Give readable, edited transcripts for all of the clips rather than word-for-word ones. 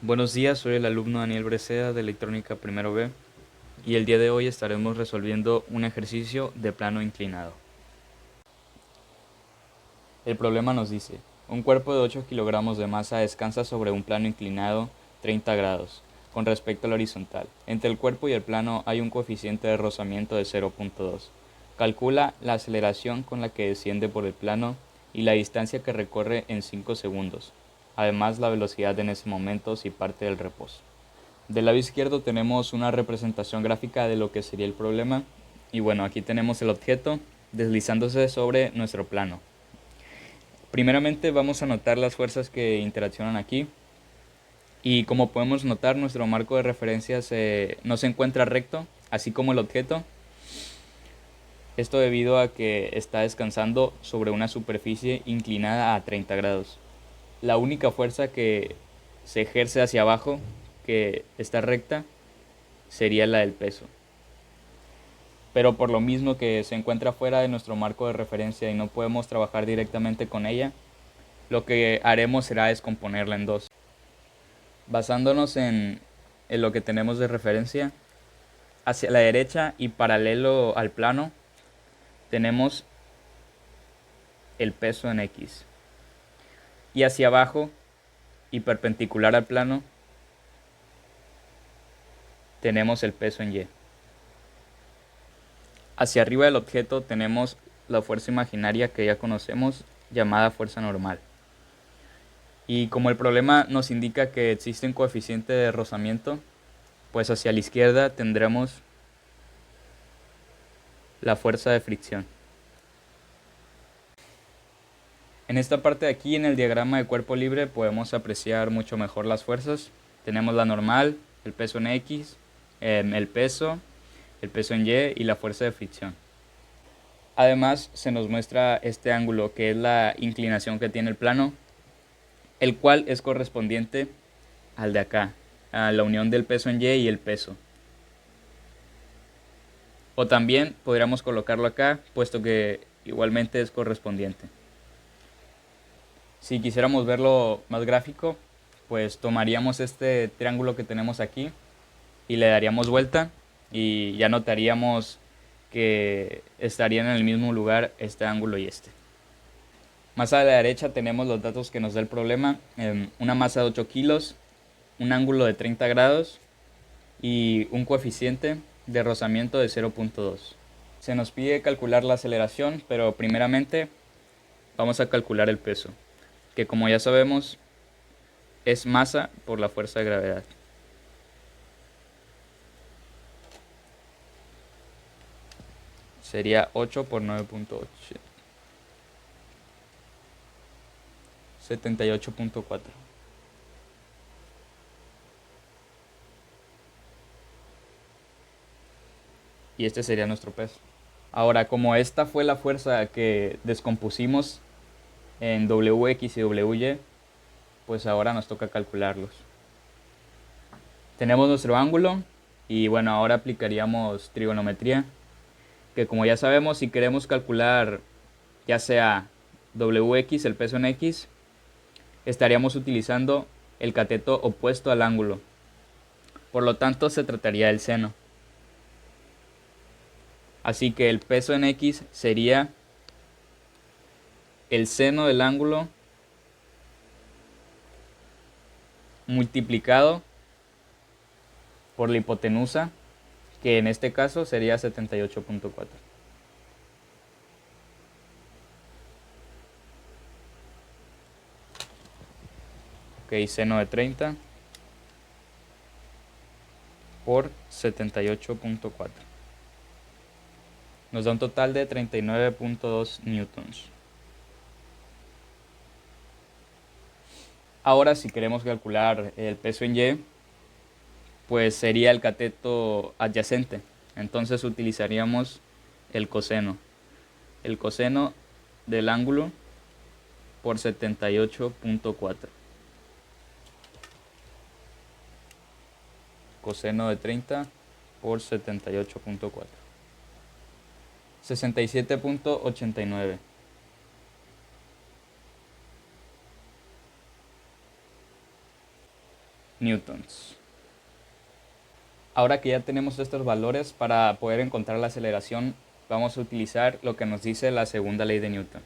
Buenos días, soy el alumno Daniel Breceda de Electrónica Primero B y el día de hoy estaremos resolviendo un ejercicio de plano inclinado. El problema nos dice, un cuerpo de 8 kilogramos de masa descansa sobre un plano inclinado 30 grados con respecto al horizontal. Entre el cuerpo y el plano hay un coeficiente de rozamiento de 0.2. Calcula la aceleración con la que desciende por el plano y la distancia que recorre en 5 segundos. Además, la velocidad en ese momento si parte del reposo. Del lado izquierdo tenemos una representación gráfica de lo que sería el problema. Y bueno, aquí tenemos el objeto deslizándose sobre nuestro plano. Primeramente vamos a notar las fuerzas que interaccionan aquí. Y como podemos notar, nuestro marco de referencia no se encuentra recto, así como el objeto. Esto debido a que está descansando sobre una superficie inclinada a 30 grados. La única fuerza que se ejerce hacia abajo, que está recta, sería la del peso. Pero por lo mismo que se encuentra fuera de nuestro marco de referencia y no podemos trabajar directamente con ella, lo que haremos será descomponerla en dos. Basándonos en lo que tenemos de referencia, hacia la derecha y paralelo al plano, tenemos el peso en X. Y hacia abajo y perpendicular al plano, tenemos el peso en Y. Hacia arriba del objeto tenemos la fuerza imaginaria que ya conocemos, llamada fuerza normal. Y como el problema nos indica que existe un coeficiente de rozamiento, pues hacia la izquierda tendremos la fuerza de fricción. En esta parte de aquí, en el diagrama de cuerpo libre, podemos apreciar mucho mejor las fuerzas. Tenemos la normal, el peso en X, el peso en Y y la fuerza de fricción. Además, se nos muestra este ángulo que es la inclinación que tiene el plano, el cual es correspondiente al de acá, a la unión del peso en Y y el peso. O también podríamos colocarlo acá, puesto que igualmente es correspondiente. Si quisiéramos verlo más gráfico, pues tomaríamos este triángulo que tenemos aquí y le daríamos vuelta y ya notaríamos que estarían en el mismo lugar este ángulo y este. Más a la derecha tenemos los datos que nos da el problema, una masa de 8 kilos, un ángulo de 30 grados y un coeficiente de rozamiento de 0.2. Se nos pide calcular la aceleración, pero primeramente vamos a calcular el peso, que como ya sabemos es masa por la fuerza de gravedad. Sería 8 por 9.8. 78.4. Y este sería nuestro peso. Ahora, como esta fue la fuerza que descompusimos en Wx y Wy, pues ahora nos toca calcularlos. Tenemos nuestro ángulo y bueno, ahora aplicaríamos trigonometría, que como ya sabemos, si queremos calcular ya sea Wx, el peso en X, estaríamos utilizando el cateto opuesto al ángulo. Por lo tanto, se trataría del seno. Así que el peso en X sería el seno del ángulo multiplicado por la hipotenusa, que en este caso sería 78.4. Ok, seno de 30 por 78.4. Nos da un total de 39.2 newtons. Ahora, si queremos calcular el peso en Y, pues sería el cateto adyacente. Entonces utilizaríamos el coseno. El coseno del ángulo por 78.4. Coseno de 30 por 78.4. 67.89. newtons. Ahora que ya tenemos estos valores, para poder encontrar la aceleración, vamos a utilizar lo que nos dice la segunda ley de Newton,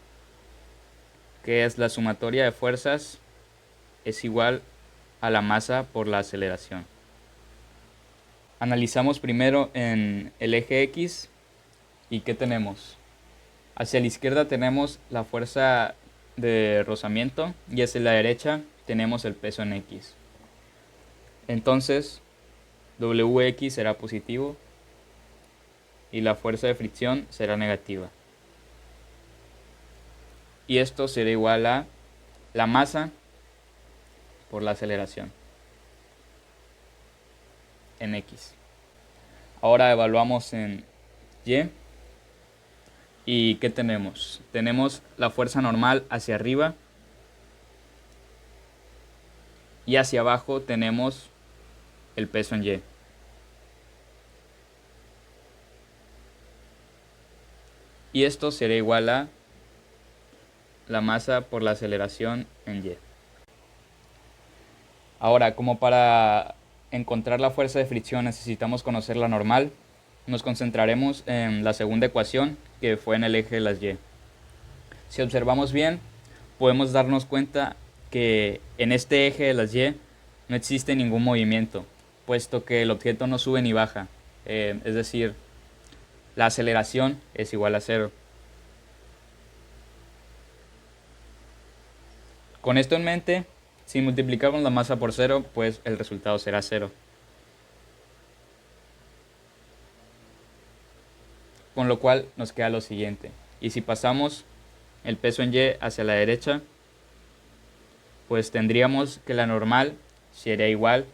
que es la sumatoria de fuerzas es igual a la masa por la aceleración. Analizamos primero en el eje X y ¿qué tenemos? Hacia la izquierda tenemos la fuerza de rozamiento y hacia la derecha tenemos el peso en X. Entonces, Wx será positivo y la fuerza de fricción será negativa. Y esto será igual a la masa por la aceleración en X. Ahora evaluamos en Y. ¿Y qué tenemos? Tenemos la fuerza normal hacia arriba y hacia abajo tenemos el peso en Y. Y esto será igual a la masa por la aceleración en Y. Ahora, como para encontrar la fuerza de fricción necesitamos conocer la normal, nos concentraremos en la segunda ecuación, que fue en el eje de las Y. Si observamos bien, podemos darnos cuenta que en este eje de las Y no existe ningún movimiento, puesto que el objeto no sube ni baja. Es decir, la aceleración es igual a 0. Con esto en mente, si multiplicamos la masa por 0, pues el resultado será 0. Con lo cual nos queda lo siguiente. Y si pasamos el peso en Y hacia la derecha, pues tendríamos que la normal sería igual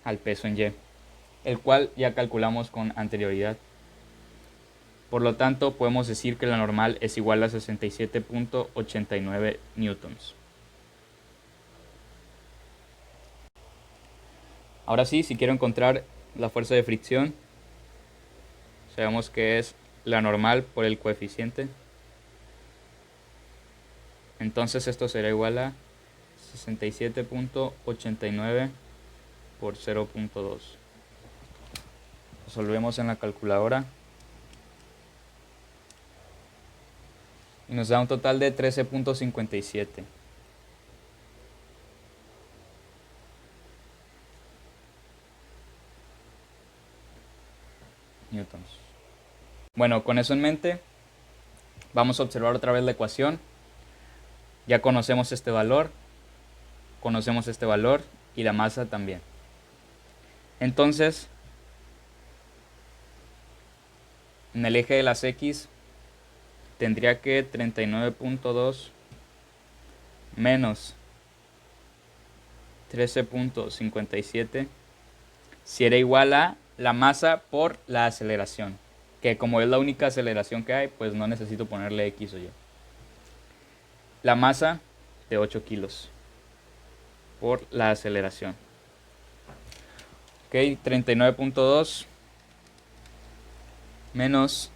al peso en Y, el cual ya calculamos con anterioridad. Por lo tanto, podemos decir que la normal es igual a 67.89 newtons. Ahora sí, si quiero encontrar la fuerza de fricción, sabemos que es la normal por el coeficiente. Entonces esto será igual a 67.89 por 0.2. Resolvemos en la calculadora y nos da un total de 13.57. newtons. Bueno, con eso en mente, vamos a observar otra vez la ecuación. Ya conocemos este valor y la masa también. Entonces, en el eje de las X tendría que 39.2 menos 13.57 será igual a la masa por la aceleración, que como es la única aceleración que hay, pues no necesito ponerle X o Y. La masa de 8 kilos por la aceleración. Ok, 39.2 menos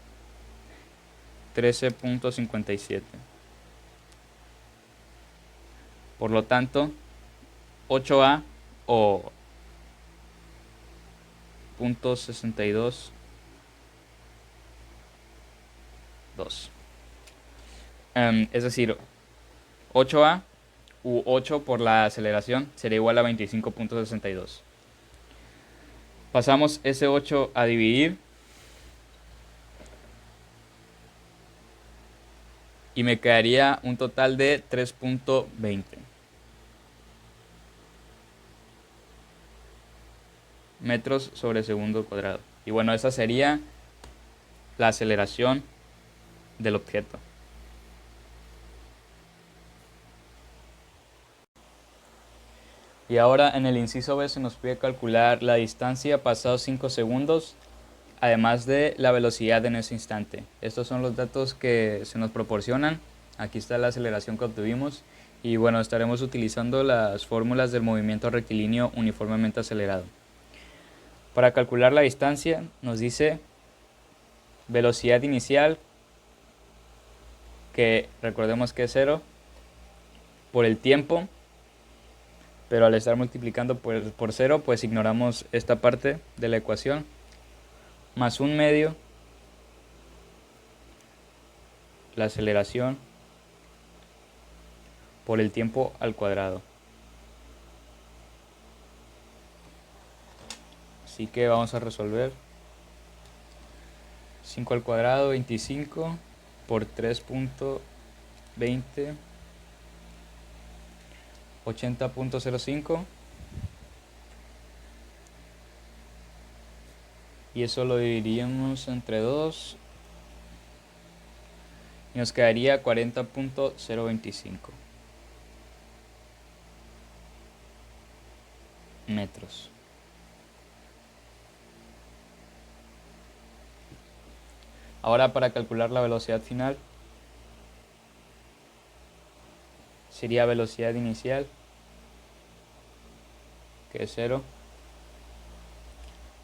13.57. Por lo tanto, 8A o 0.62 es decir, 8A u 8 por la aceleración sería igual a 25.62. Pasamos ese 8 a dividir y me quedaría un total de 3.20 metros sobre segundo cuadrado. Y bueno, esa sería la aceleración del objeto. Y ahora en el inciso B se nos pide calcular la distancia pasados 5 segundos, además de la velocidad en ese instante. Estos son los datos que se nos proporcionan. Aquí está la aceleración que obtuvimos. Y bueno, estaremos utilizando las fórmulas del movimiento rectilíneo uniformemente acelerado. Para calcular la distancia nos dice velocidad inicial, que recordemos que es 0, por el tiempo pero al estar multiplicando por 0, pues ignoramos esta parte de la ecuación, más 1/2 la aceleración por el tiempo al cuadrado. Así que vamos a resolver. 5 al cuadrado, 25 por 3.20, 80.05, y eso lo dividiríamos entre 2 y nos quedaría 40.025 metros. Ahora, para calcular la velocidad final, sería velocidad inicial, que es 0,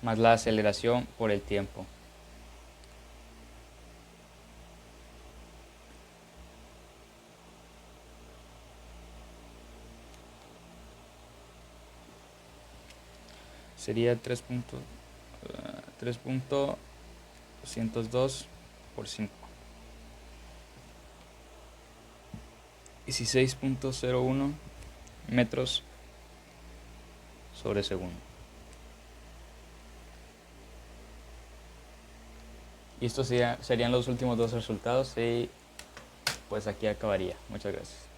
más la aceleración por el tiempo. Sería 3.202 por 5. 16.01 metros sobre segundo. Y estos serían los últimos dos resultados y pues aquí acabaría. Muchas gracias.